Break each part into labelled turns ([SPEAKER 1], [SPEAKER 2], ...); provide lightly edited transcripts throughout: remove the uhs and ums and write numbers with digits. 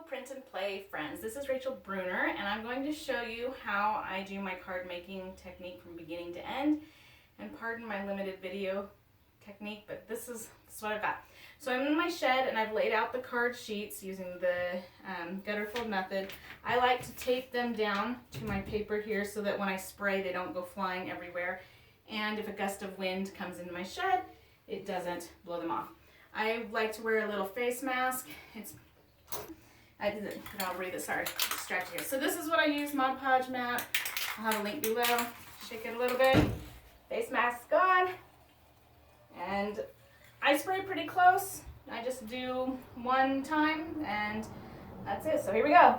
[SPEAKER 1] Print and Play friends. This is Rachel Bruner, and I'm going to show you how I do my card making technique from beginning to end. And pardon my limited video technique, but this is what I've got. So I'm in my shed and I've laid out the card sheets using the gutter fold method. I like to tape them down to my paper here so that when I spray they don't go flying everywhere. And if a gust of wind comes into my shed, it doesn't blow them off. I like to wear a little face mask. I'll read it, sorry, distracted here. So this is what I use, Mod Podge mat. I'll have a link below. Shake it a little bit. Face mask on. And I spray pretty close. I just do one time and that's it. So here we go.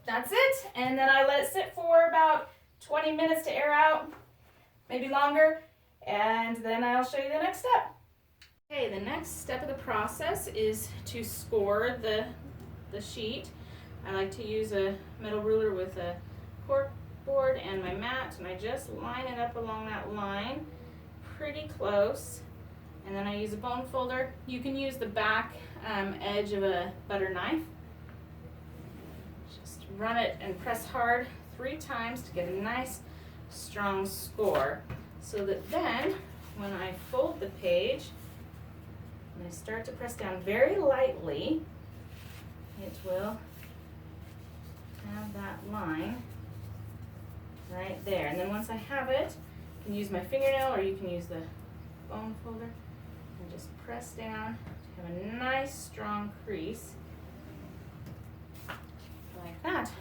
[SPEAKER 1] That's it, and then I let it sit for about 20 minutes to air out, maybe longer, and then I'll show you the next step. Okay, the next step of the process is to score the sheet. I like to use a metal ruler with a cork board and my mat, and I just line it up along that line pretty close, and then I use a bone folder. You can use the back edge of a butter knife. Run it and press hard 3 times to get a nice strong score, so that then when I fold the page and I start to press down very lightly, it will have that line right there. And then once I have it, I can use my fingernail or you can use the bone folder and just press down to have a nice strong crease. Like that.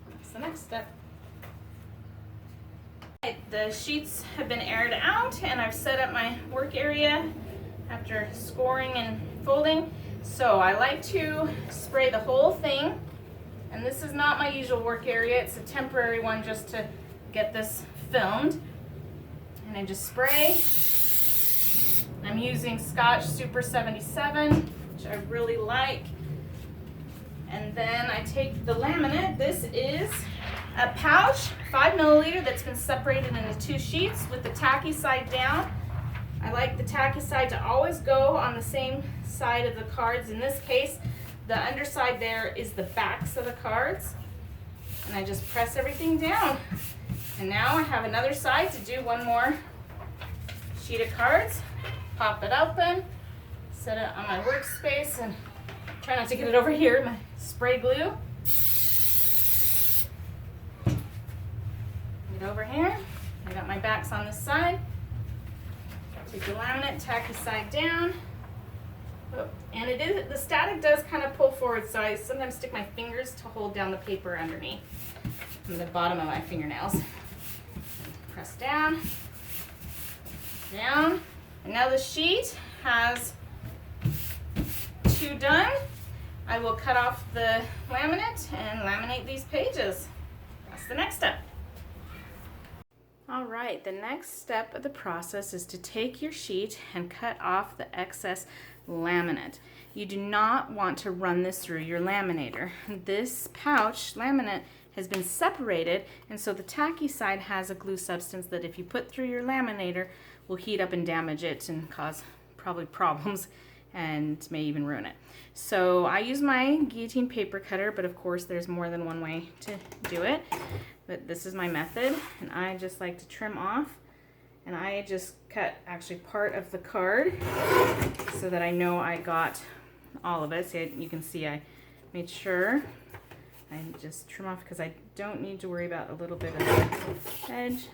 [SPEAKER 1] That's the next step. The sheets have been aired out and I've set up my work area after scoring and folding. So I like to spray the whole thing, and this is not my usual work area. It's a temporary one just to get this filmed. And I just spray. I'm using Scotch Super 77, which I really like. And then I take the laminate. This is a pouch, 5 milliliter, that's been separated into 2 sheets with the tacky side down. I like the tacky side to always go on the same side of the cards. In this case, the underside there is the backs of the cards. And I just press everything down. And now I have another side to do one more sheet of cards. Pop it open, set it on my workspace, and try not to get it over here, my spray glue. Get over here. I got my backs on this side. Take the laminate, tacky side down. Oh, and the static does kind of pull forward, so I sometimes stick my fingers to hold down the paper underneath from the bottom of my fingernails. Press down, down. And now the sheet has 2 done. I will cut off the laminate and laminate these pages. That's the next step. All right, the next step of the process is to take your sheet and cut off the excess laminate. You do not want to run this through your laminator. This pouch laminate has been separated, and so the tacky side has a glue substance that if you put through your laminator will heat up and damage it and cause probably problems and may even ruin it. So I use my guillotine paper cutter, but of course there's more than one way to do it. But this is my method, and I just like to trim off, and I just cut actually part of the card so that I know I got all of it. See, you can see I made sure I just trim off because I don't need to worry about a little bit of the edge.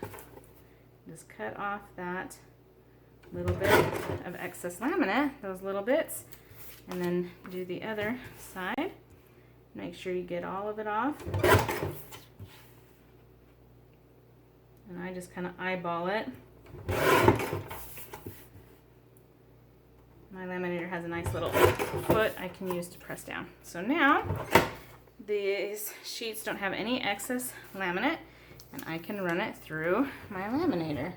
[SPEAKER 1] Just cut off that little bit of excess laminate, those little bits, and then do the other side. Make sure you get all of it off. And I just kind of eyeball it. My laminator has a nice little foot I can use to press down. So now these sheets don't have any excess laminate, and I can run it through my laminator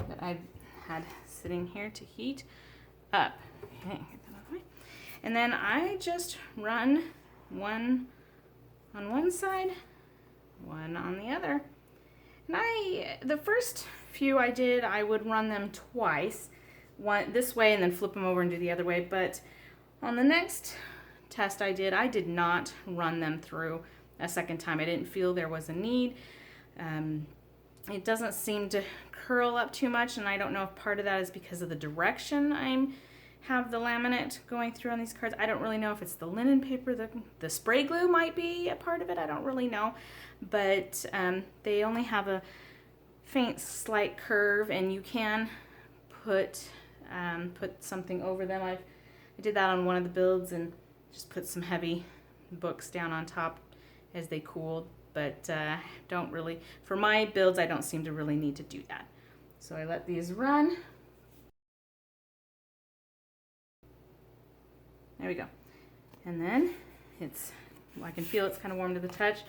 [SPEAKER 1] that I've had sitting here to heat up. Okay, get that out of the way. And then I just run one on one side, one on the other. And the first few I did, I would run them twice, one this way and then flip them over and do the other way. But on the next test I did not run them through a second time. I didn't feel there was a need. It doesn't seem to curl up too much, and I don't know if part of that is because of the direction I have the laminate going through on these cards. I don't really know if it's the linen paper, the spray glue might be a part of it. I don't really know, but they only have a faint slight curve, and you can put something over them. I did that on one of the builds and just put some heavy books down on top as they cooled, but don't really, for my builds, I don't seem to really need to do that. So I let these run. There we go. And then I can feel it's kind of warm to the touch.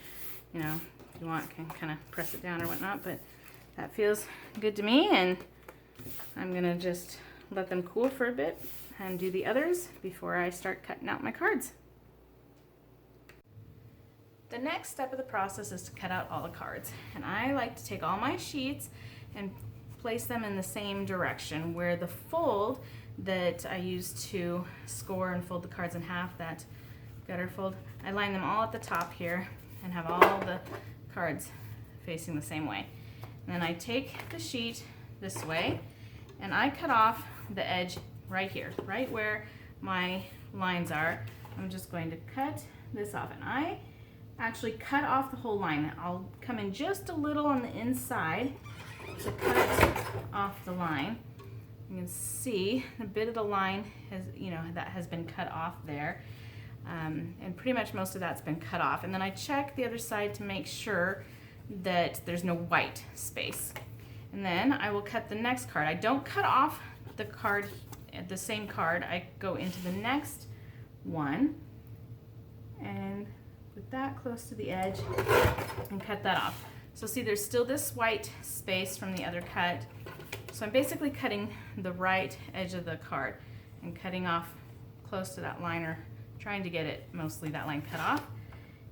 [SPEAKER 1] You know, if you want, can kind of press it down or whatnot, but that feels good to me, and I'm gonna just let them cool for a bit and do the others before I start cutting out my cards. The next step of the process is to cut out all the cards, and I like to take all my sheets and place them in the same direction, where the fold that I use to score and fold the cards in half, that gutter fold, I line them all at the top here and have all the cards facing the same way. And then I take the sheet this way and I cut off the edge right here, right where my lines are. I'm just going to cut this off, and I actually cut off the whole line. I'll come in just a little on the inside to cut off the line. You can see a bit of the line that has been cut off there, and pretty much most of that's been cut off. And then I check the other side to make sure that there's no white space. And then I will cut the next card. I don't cut off the same card. I go into the next one and put that close to the edge and cut that off. So see, there's still this white space from the other cut. So I'm basically cutting the right edge of the card and cutting off close to that line, or trying to get it mostly that line cut off.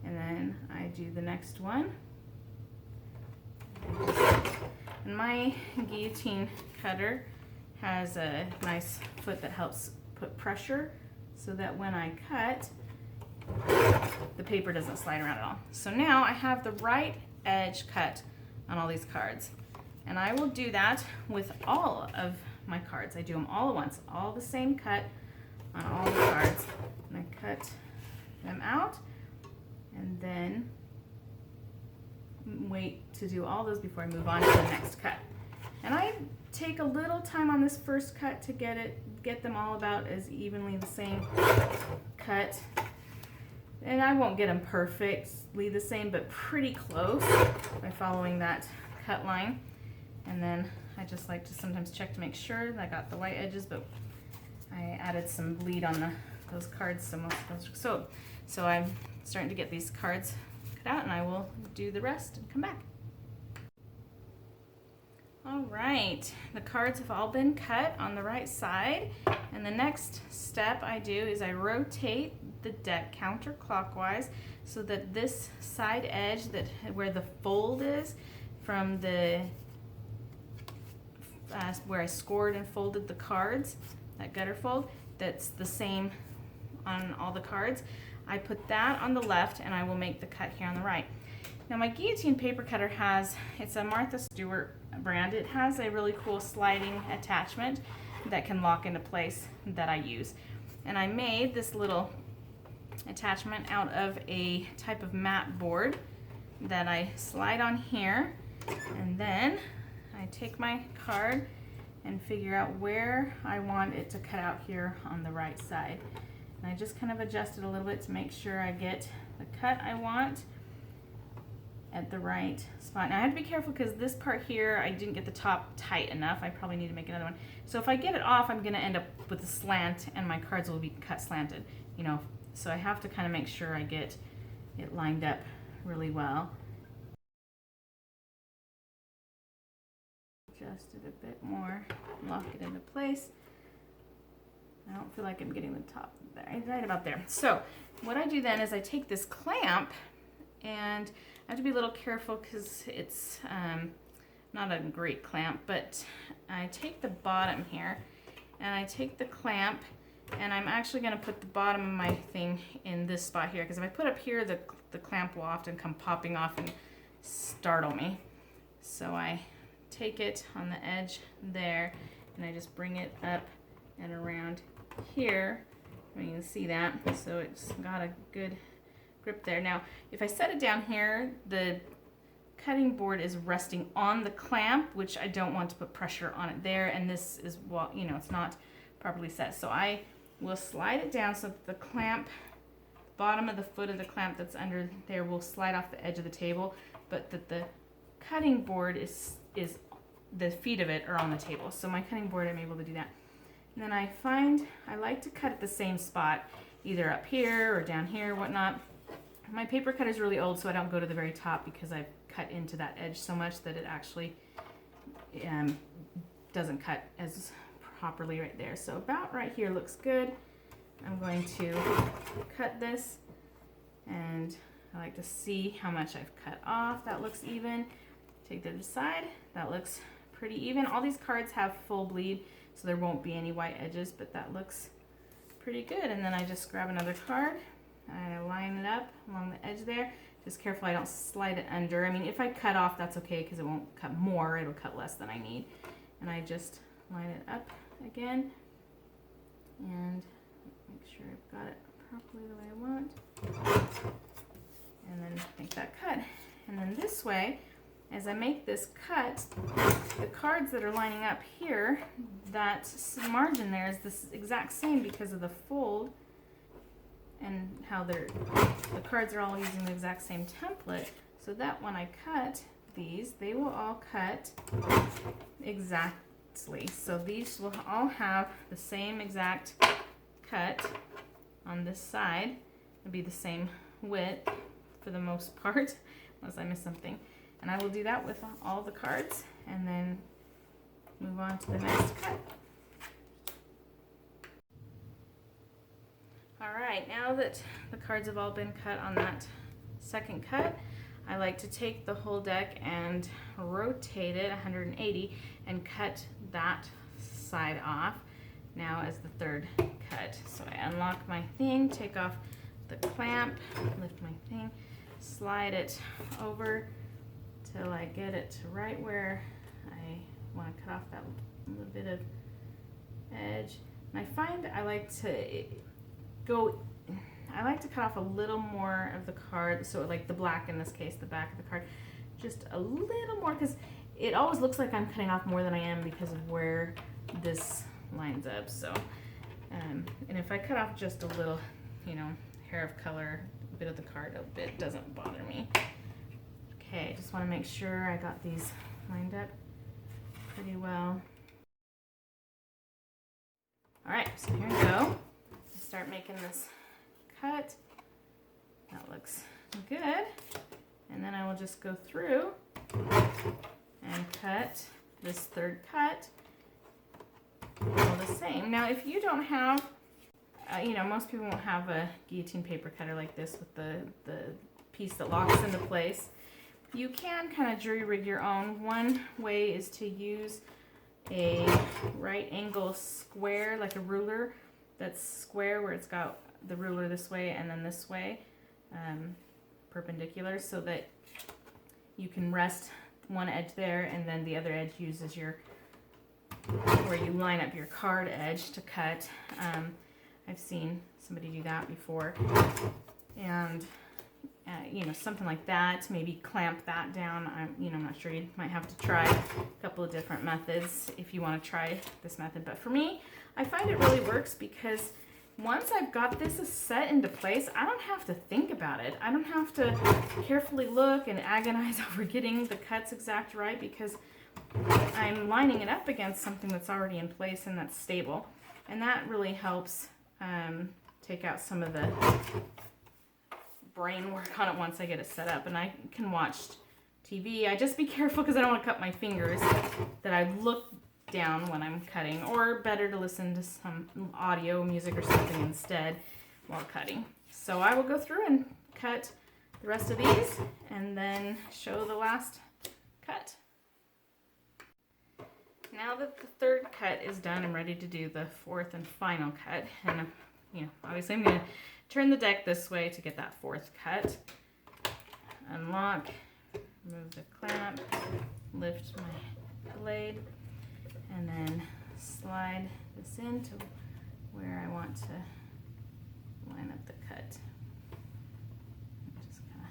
[SPEAKER 1] And then I do the next one. And my guillotine cutter has a nice foot that helps put pressure so that when I cut, the paper doesn't slide around at all. So now I have the right edge cut on all these cards. And I will do that with all of my cards. I do them all at once, all the same cut on all the cards. And I cut them out and then wait to do all those before I move on to the next cut. And I take a little time on this first cut to get them all about as evenly the same cut. And I won't get them perfectly the same, but pretty close by following that cut line. And then I just like to sometimes check to make sure that I got the white edges, but I added some bleed on those cards, so most of those. So I'm starting to get these cards cut out, and I will do the rest and come back. All right, the cards have all been cut on the right side, and the next step I do is I rotate the deck counterclockwise so that this side edge, where the fold is from the where I scored and folded the cards, that gutter fold, that's the same on all the cards. I put that on the left, and I will make the cut here on the right. Now my guillotine paper cutter it's a Martha Stewart brand. It has a really cool sliding attachment that can lock into place that I use. And I made this little attachment out of a type of mat board that I slide on here, and then I take my card and figure out where I want it to cut out here on the right side. And I just kind of adjust it a little bit to make sure I get the cut I want at the right spot. Now I have to be careful because this part here, I didn't get the top tight enough. I probably need to make another one. So if I get it off, I'm gonna end up with a slant, and my cards will be cut slanted, so I have to kind of make sure I get it lined up really well. Adjust it a bit more, lock it into place. I don't feel like I'm getting the top there, right about there. So what I do then is I take this clamp, and I have to be a little careful because it's not a great clamp, but I take the bottom here and I take the clamp, and I'm actually going to put the bottom of my thing in this spot here, because if I put up here, the clamp will often come popping off and startle me. So I take it on the edge there, and I just bring it up and around here. You can see that, so it's got a good grip there. Now, if I set it down here, the cutting board is resting on the clamp, which I don't want to put pressure on it there, and this is, well, you know, it's not properly set. So I will slide it down so that the clamp, bottom of the foot of the clamp that's under there will slide off the edge of the table, but that the cutting board is the feet of it are on the table. So my cutting board, I'm able to do that. And then I like to cut at the same spot, either up here or down here, whatnot. My paper cutter is really old, so I don't go to the very top because I've cut into that edge so much that it actually doesn't cut as properly right there. So about right here looks good. I'm going to cut this, and I like to see how much I've cut off. That looks even. Take the other side. That looks pretty even. All these cards have full bleed, so there won't be any white edges, but that looks pretty good. And then I just grab another card. I line it up along the edge there. Just careful I don't slide it under. I mean, if I cut off, that's okay because it won't cut more. It'll cut less than I need. And I just line it up again and make sure I've got it properly the way I want. And then make that cut. And then this way, as I make this cut, the cards that are lining up here, that margin there is this exact same because of the fold and how the cards are all using the exact same template, so that when I cut these, they will all cut exactly. So these will all have the same exact cut on this side. It'll be the same width for the most part, unless I miss something. And I will do that with all the cards, and then move on to the next cut. All right, now that the cards have all been cut on that second cut, I like to take the whole deck and rotate it 180 and cut that side off now as the third cut. So I unlock my thing, take off the clamp, lift my thing, slide it over till I get it to right where I want to cut off that little bit of edge. And I find I like to cut off a little more of the card, so like the black in this case, the back of the card, just a little more, because it always looks like I'm cutting off more than I am because of where this lines up. So, and if I cut off just a little, you know, hair of color, a bit of the card, a bit doesn't bother me. Okay, just want to make sure I got these lined up pretty well. All right, so here we go. Start making this cut. That looks good. And then I will just go through and cut this third cut all the same. Now, if you don't have, you know, most people won't have a guillotine paper cutter like this with the piece that locks into place. You can kind of jury rig your own. One way is to use a right angle square, like a ruler that's square, where it's got the ruler this way and then this way, perpendicular, so that you can rest one edge there and then the other edge uses your, where you line up your card edge to cut. I've seen somebody do that before, and you know, something like that, maybe clamp that down. I'm not sure. You might have to try a couple of different methods if you want to try this method. But for me, I find it really works because once I've got this set into place, I don't have to think about it. I don't have to carefully look and agonize over getting the cuts exact right, because I'm lining it up against something that's already in place and that's stable. And that really helps take out some of the brain work on it once I get it set up. And I can watch TV. I just be careful because I don't want to cut my fingers, that I look down when I'm cutting, or better to listen to some audio music or something instead while cutting. So I will go through and cut the rest of these and then show the last cut. Now that the third cut is done, I'm ready to do the fourth and final cut. And obviously I'm going to turn the deck this way to get that fourth cut. Unlock, move the clamp, lift my blade, and then slide this into where I want to line up the cut. Just kind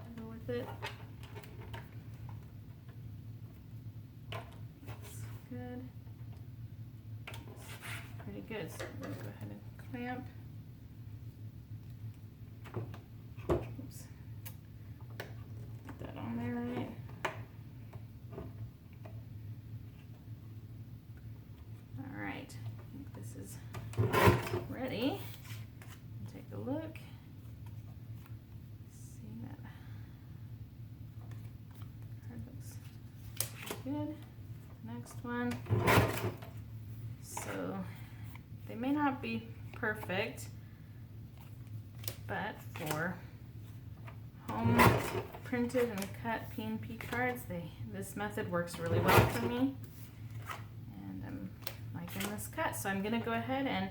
[SPEAKER 1] of go with it. That's good. That's pretty good. So I'm going to go ahead and clamp. Oops. Get that on there right. All right. I think this is ready. Take a look. See that card looks good. Next one. So they may not be perfect, but for home printed and cut P&P cards, this method works really well for me, and I'm liking this cut. So I'm gonna go ahead and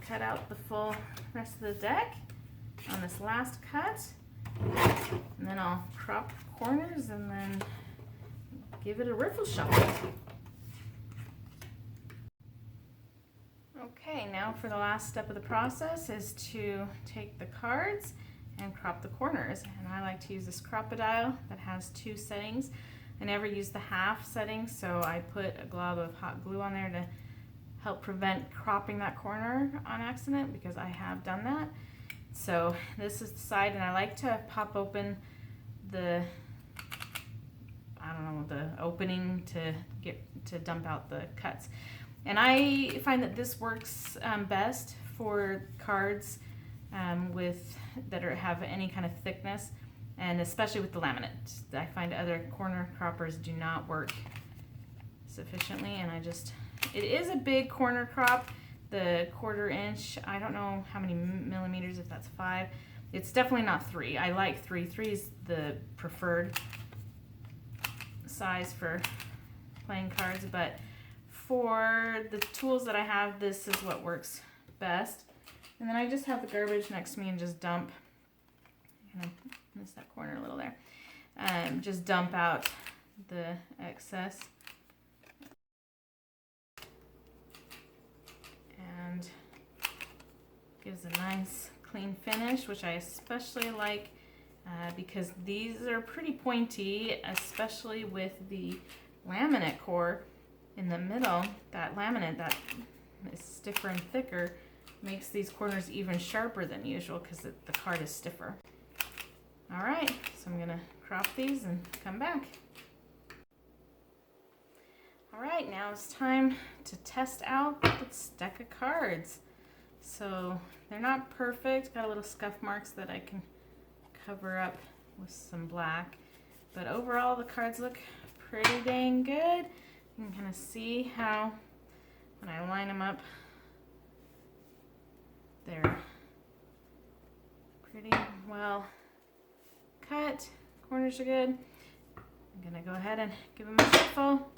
[SPEAKER 1] cut out the full rest of the deck on this last cut, and then I'll crop corners and then give it a riffle shuffle. Okay, now for the last step of the process is to take the cards and crop the corners. And I like to use this Crop-a-dile that has 2 settings. I never use the half setting, so I put a glob of hot glue on there to help prevent cropping that corner on accident, because I have done that. So this is the side, and I like to pop open the, the opening to dump out the cuts. And I find that this works best for cards that have any kind of thickness, and especially with the laminate. I find other corner croppers do not work sufficiently, and it is a big corner crop, the 1/4 inch. I don't know how many millimeters, if that's 5. It's definitely not 3. I like 3. 3 is the preferred size for playing cards, but for the tools that I have, this is what works best. And then I just have the garbage next to me and just dump, I missed that corner a little there, just dump out the excess. And gives a nice clean finish, which I especially like because these are pretty pointy, especially with the laminate core in the middle. That laminate that is stiffer and thicker makes these corners even sharper than usual because the card is stiffer. All right, so I'm gonna crop these and come back. All right, now it's time to test out this deck of cards. So they're not perfect, got a little scuff marks that I can cover up with some black, but overall the cards look pretty dang good. You can kind of see how when I line them up, they're pretty well cut. Corners are good. I'm gonna go ahead and give them a shuffle.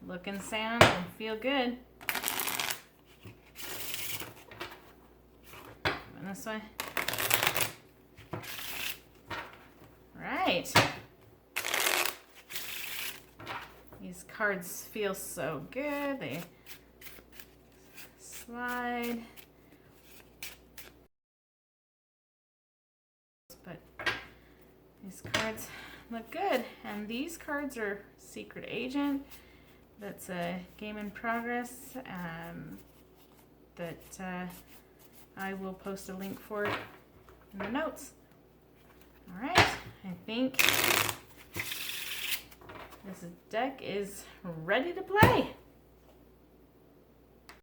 [SPEAKER 1] Look and sound and feel good. Going this way. Right. These cards feel so good. They slide. But these cards look good. And these cards are Secret Agent. That's a game in progress that I will post a link for it in the notes. All right, I think this deck is ready to play.